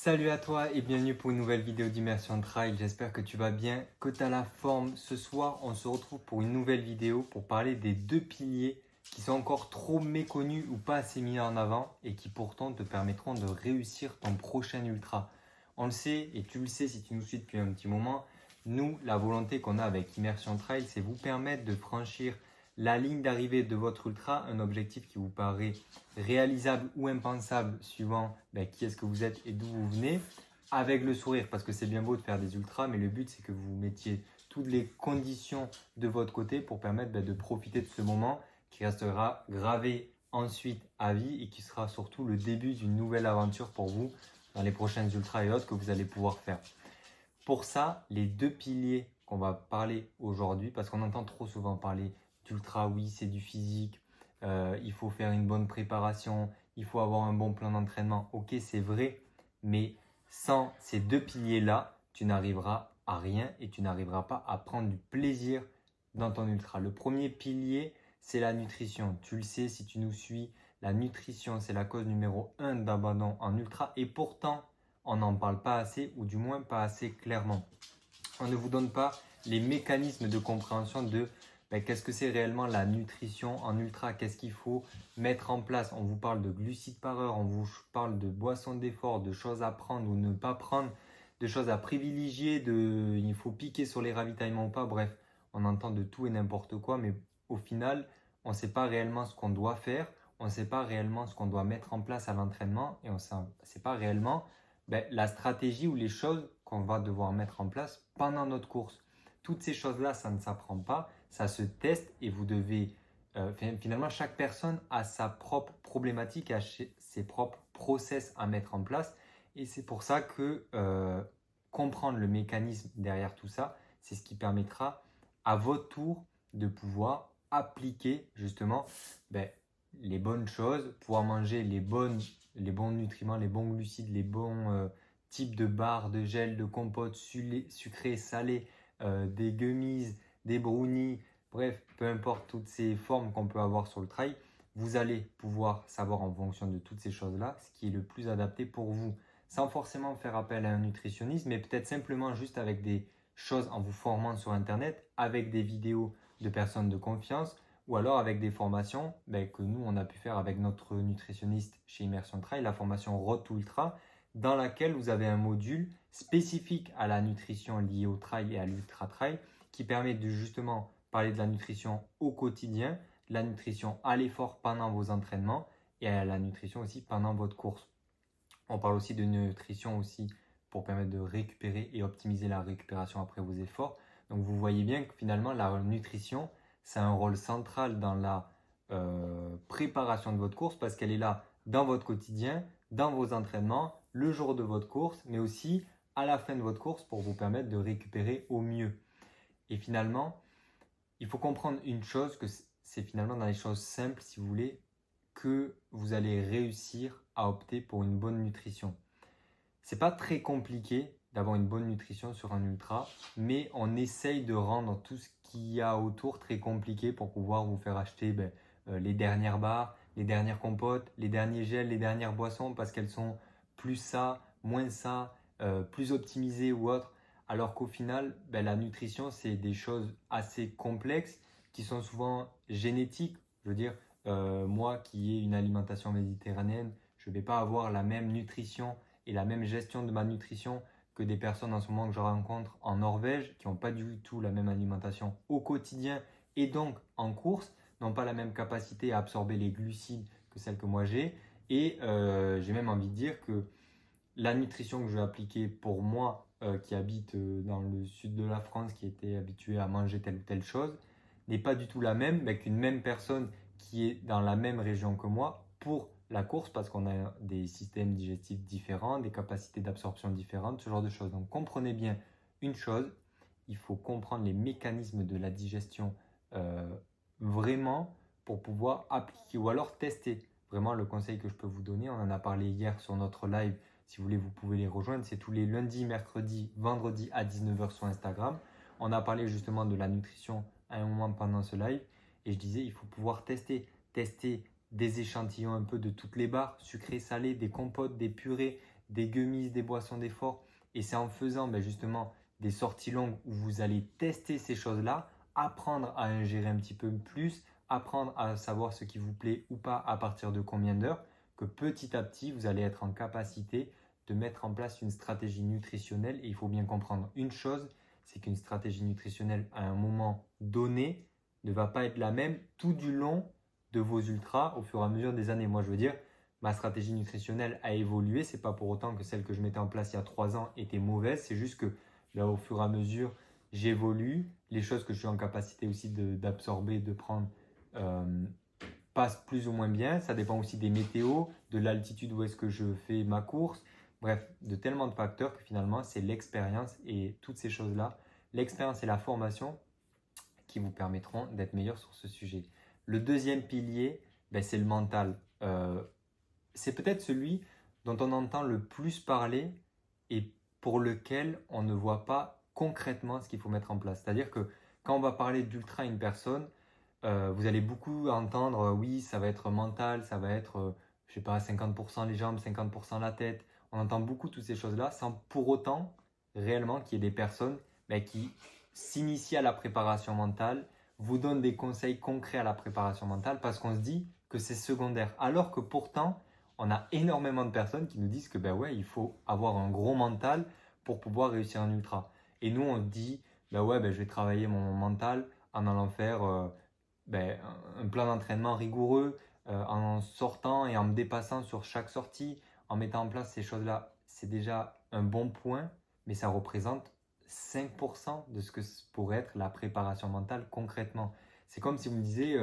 Salut à toi et bienvenue pour une nouvelle vidéo d'Immersion Trail. J'espère que tu vas bien, que tu as la forme. Ce soir, on se retrouve pour une nouvelle vidéo pour parler des deux piliers qui sont encore trop méconnus ou pas assez mis en avant et qui pourtant te permettront de réussir ton prochain ultra. On le sait et tu le sais si tu nous suis depuis un petit moment, nous, la volonté qu'on a avec Immersion Trail, c'est vous permettre de franchir la ligne d'arrivée de votre ultra, un objectif qui vous paraît réalisable ou impensable suivant qui est-ce que vous êtes et d'où vous venez, avec le sourire, parce que c'est bien beau de faire des ultras, mais le but c'est que vous mettiez toutes les conditions de votre côté pour permettre de profiter de ce moment qui restera gravé ensuite à vie et qui sera surtout le début d'une nouvelle aventure pour vous dans les prochaines ultras et autres que vous allez pouvoir faire. Pour ça, les deux piliers qu'on va parler aujourd'hui, parce qu'on entend trop souvent parler d'ultra, oui, c'est du physique, il faut faire une bonne préparation, il faut avoir un bon plan d'entraînement. Ok, c'est vrai, mais sans ces deux piliers-là, tu n'arriveras à rien et tu n'arriveras pas à prendre du plaisir dans ton ultra. Le premier pilier, c'est la nutrition. Tu le sais, si tu nous suis, la nutrition, c'est la cause numéro 1 d'abandon en ultra et pourtant, on n'en parle pas assez ou du moins pas assez clairement. On ne vous donne pas les mécanismes de compréhension de qu'est-ce que c'est réellement la nutrition en ultra, qu'est-ce qu'il faut mettre en place. On vous parle de glucides par heure, on vous parle de boissons d'effort, de choses à prendre ou ne pas prendre, de choses à privilégier, il faut piquer sur les ravitaillements ou pas. Bref, on entend de tout et n'importe quoi, mais au final, on ne sait pas réellement ce qu'on doit faire, on ne sait pas réellement ce qu'on doit mettre en place à l'entraînement et on ne sait pas réellement la stratégie ou les choses qu'on va devoir mettre en place pendant notre course. Toutes ces choses-là, ça ne s'apprend pas, ça se teste et vous devez, finalement, chaque personne a sa propre problématique, a ses propres process à mettre en place. Et c'est pour ça que comprendre le mécanisme derrière tout ça, c'est ce qui permettra à votre tour de pouvoir appliquer justement les bonnes choses, pouvoir manger les bons nutriments, les bons glucides, les bons types de barres, de gel, de compotes sucrées, salées, des gummies, des brownies, bref, peu importe toutes ces formes qu'on peut avoir sur le trail, vous allez pouvoir savoir en fonction de toutes ces choses-là ce qui est le plus adapté pour vous, sans forcément faire appel à un nutritionniste, mais peut-être simplement juste avec des choses en vous formant sur Internet, avec des vidéos de personnes de confiance, ou alors avec des formations que nous, on a pu faire avec notre nutritionniste chez Immersion Trail, la formation Road to Ultra, dans laquelle vous avez un module spécifique à la nutrition liée au trail et à l'ultra trail qui permet de justement parler de la nutrition au quotidien, de la nutrition à l'effort pendant vos entraînements et à la nutrition aussi pendant votre course. On parle aussi de nutrition aussi pour permettre de récupérer et optimiser la récupération après vos efforts. Donc vous voyez bien que finalement la nutrition, c'est un rôle central dans la préparation de votre course parce qu'elle est là dans votre quotidien, dans vos entraînements, le jour de votre course, mais aussi à la fin de votre course pour vous permettre de récupérer au mieux. Et finalement, il faut comprendre une chose, que c'est finalement dans les choses simples, si vous voulez, que vous allez réussir à opter pour une bonne nutrition. C'est pas très compliqué d'avoir une bonne nutrition sur un ultra, mais on essaye de rendre tout ce qu'il y a autour très compliqué pour pouvoir vous faire acheter les dernières barres, les dernières compotes, les derniers gels, les dernières boissons parce qu'elles sont plus ça, moins ça, plus optimisées ou autre. Alors qu'au final, la nutrition, c'est des choses assez complexes qui sont souvent génétiques. Je veux dire, moi qui ai une alimentation méditerranéenne, je ne vais pas avoir la même nutrition et la même gestion de ma nutrition que des personnes en ce moment que je rencontre en Norvège qui n'ont pas du tout la même alimentation au quotidien et donc en course, n'ont pas la même capacité à absorber les glucides que celle que moi j'ai. Et j'ai même envie de dire que la nutrition que je vais appliquer pour moi qui habite dans le sud de la France, qui était habitué à manger telle ou telle chose, n'est pas du tout la même qu'une même personne qui est dans la même région que moi pour la course parce qu'on a des systèmes digestifs différents, des capacités d'absorption différentes, ce genre de choses. Donc comprenez bien une chose, il faut comprendre les mécanismes de la digestion vraiment pour pouvoir appliquer ou alors tester. Vraiment le conseil que je peux vous donner, on en a parlé hier sur notre live, si vous voulez vous pouvez les rejoindre, c'est tous les lundis, mercredis, vendredis à 19h sur Instagram. On a parlé justement de la nutrition à un moment pendant ce live et je disais il faut pouvoir tester des échantillons un peu de toutes les barres, sucrées, salées, des compotes, des purées, des gummies, des boissons d'effort. Et c'est en faisant justement des sorties longues où vous allez tester ces choses-là, apprendre à ingérer un petit peu plus, apprendre à savoir ce qui vous plaît ou pas à partir de combien d'heures, que petit à petit, vous allez être en capacité de mettre en place une stratégie nutritionnelle. Et il faut bien comprendre une chose, c'est qu'une stratégie nutritionnelle à un moment donné ne va pas être la même tout du long de vos ultras au fur et à mesure des années. Moi, je veux dire, ma stratégie nutritionnelle a évolué. C'est pas pour autant que celle que je mettais en place il y a 3 ans était mauvaise. C'est juste que là, au fur et à mesure, j'évolue. Les choses que je suis en capacité aussi d'absorber, de prendre, passent plus ou moins bien. Ça dépend aussi des météos, de l'altitude où est-ce que je fais ma course. Bref, de tellement de facteurs que finalement, c'est l'expérience et toutes ces choses-là, l'expérience et la formation qui vous permettront d'être meilleur sur ce sujet. Le deuxième pilier, c'est le mental. C'est peut-être celui dont on entend le plus parler et pour lequel on ne voit pas concrètement ce qu'il faut mettre en place. C'est-à-dire que quand on va parler d'ultra à une personne, vous allez beaucoup entendre, oui, ça va être mental, ça va être, je sais pas, 50% les jambes, 50% la tête. On entend beaucoup toutes ces choses-là sans pour autant réellement qu'il y ait des personnes qui s'initient à la préparation mentale, vous donnent des conseils concrets à la préparation mentale parce qu'on se dit que c'est secondaire. Alors que pourtant, on a énormément de personnes qui nous disent que ouais, il faut avoir un gros mental pour pouvoir réussir un ultra. Et nous, on se dit, je vais travailler mon mental en allant faire un plan d'entraînement rigoureux, en sortant et en me dépassant sur chaque sortie, en mettant en place ces choses-là. C'est déjà un bon point, mais ça représente 5% de ce que pourrait être la préparation mentale concrètement. C'est comme si vous me disiez,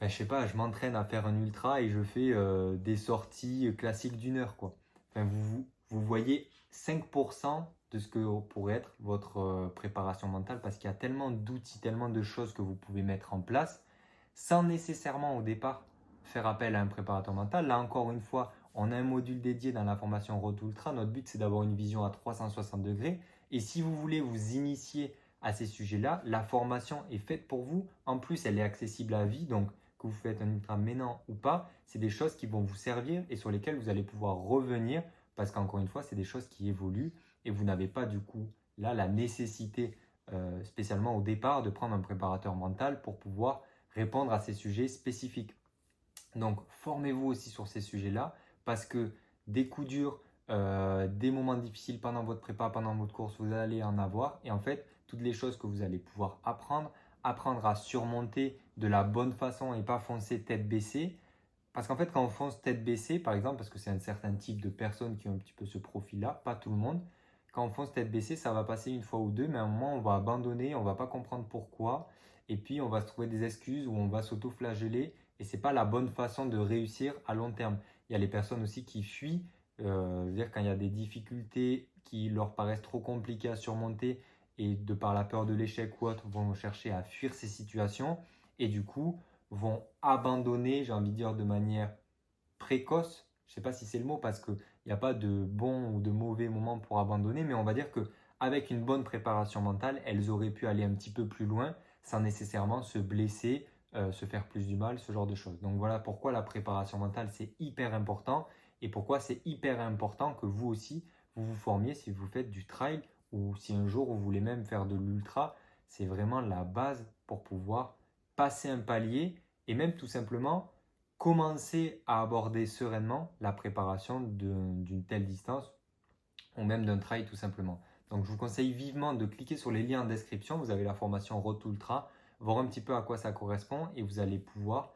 je sais pas, je m'entraîne à faire un ultra et je fais des sorties classiques d'1 heure, quoi. Enfin, vous voyez 5% de ce que pourrait être votre préparation mentale parce qu'il y a tellement d'outils, tellement de choses que vous pouvez mettre en place sans nécessairement au départ faire appel à un préparateur mental. Là encore une fois, on a un module dédié dans la formation Road Ultra. Notre but, c'est d'avoir une vision à 360 degrés. Et si vous voulez vous initier à ces sujets-là, la formation est faite pour vous. En plus, elle est accessible à vie. Donc, que vous faites un ultra maintenant ou pas, c'est des choses qui vont vous servir et sur lesquelles vous allez pouvoir revenir parce qu'encore une fois, c'est des choses qui évoluent et vous n'avez pas du coup là la nécessité, spécialement au départ, de prendre un préparateur mental pour pouvoir répondre à ces sujets spécifiques. Donc, formez-vous aussi sur ces sujets-là parce que des coups durs, des moments difficiles pendant votre prépa, pendant votre course, vous allez en avoir. Et en fait, toutes les choses que vous allez pouvoir apprendre à surmonter de la bonne façon et pas foncer tête baissée. Parce qu'en fait, quand on fonce tête baissée, par exemple, parce que c'est un certain type de personnes qui ont un petit peu ce profil-là, pas tout le monde, quand on fonce tête baissée, ça va passer une fois ou deux, mais à un moment, on va abandonner, on va pas comprendre pourquoi, et puis on va se trouver des excuses ou on va s'auto-flageller, et c'est pas la bonne façon de réussir à long terme. Il y a les personnes aussi qui fuient, dire quand il y a des difficultés qui leur paraissent trop compliquées à surmonter, et de par la peur de l'échec ou autre, vont chercher à fuir ces situations, et du coup, vont abandonner, j'ai envie de dire de manière précoce. Je ne sais pas si c'est le mot parce qu'il n'y a pas de bon ou de mauvais moment pour abandonner, mais on va dire qu'avec une bonne préparation mentale, elles auraient pu aller un petit peu plus loin sans nécessairement se blesser, se faire plus du mal, ce genre de choses. Donc voilà pourquoi la préparation mentale, c'est hyper important et pourquoi c'est hyper important que vous aussi, vous vous formiez si vous faites du trail ou si un jour vous voulez même faire de l'ultra. C'est vraiment la base pour pouvoir passer un palier et même tout simplement commencer à aborder sereinement la préparation d'une telle distance ou même d'un trail tout simplement. Donc je vous conseille vivement de cliquer sur les liens en description. Vous avez la formation Road to Ultra, voir un petit peu à quoi ça correspond et vous allez pouvoir,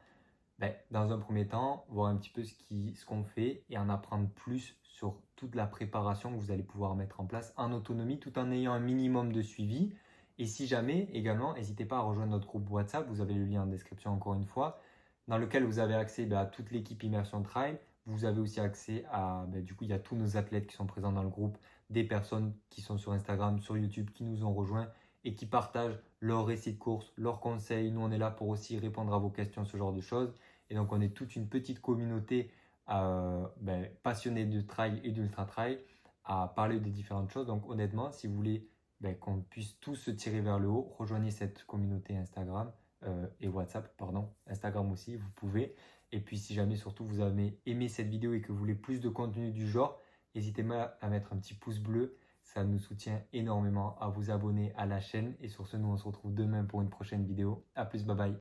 dans un premier temps, voir un petit peu ce qu'on fait et en apprendre plus sur toute la préparation que vous allez pouvoir mettre en place en autonomie tout en ayant un minimum de suivi. Et si jamais, également, n'hésitez pas à rejoindre notre groupe WhatsApp, vous avez le lien en description encore une fois, dans lequel vous avez accès à toute l'équipe Immersion Trail. Vous avez aussi accès à, du coup, il y a tous nos athlètes qui sont présents dans le groupe, des personnes qui sont sur Instagram, sur YouTube, qui nous ont rejoints et qui partagent leurs récits de course, leurs conseils. Nous, on est là pour aussi répondre à vos questions, ce genre de choses. Et donc, on est toute une petite communauté passionnée de trail et d'ultra trail à parler des différentes choses. Donc, honnêtement, si vous voulez qu'on puisse tous se tirer vers le haut, rejoignez cette communauté Instagram et WhatsApp, pardon, Instagram aussi, vous pouvez. Et puis si jamais surtout vous avez aimé cette vidéo et que vous voulez plus de contenu du genre, N'hésitez pas à mettre un petit pouce bleu, ça nous soutient énormément, à vous abonner à la chaîne. Et sur ce, nous on se retrouve demain pour une prochaine vidéo. A plus, bye bye.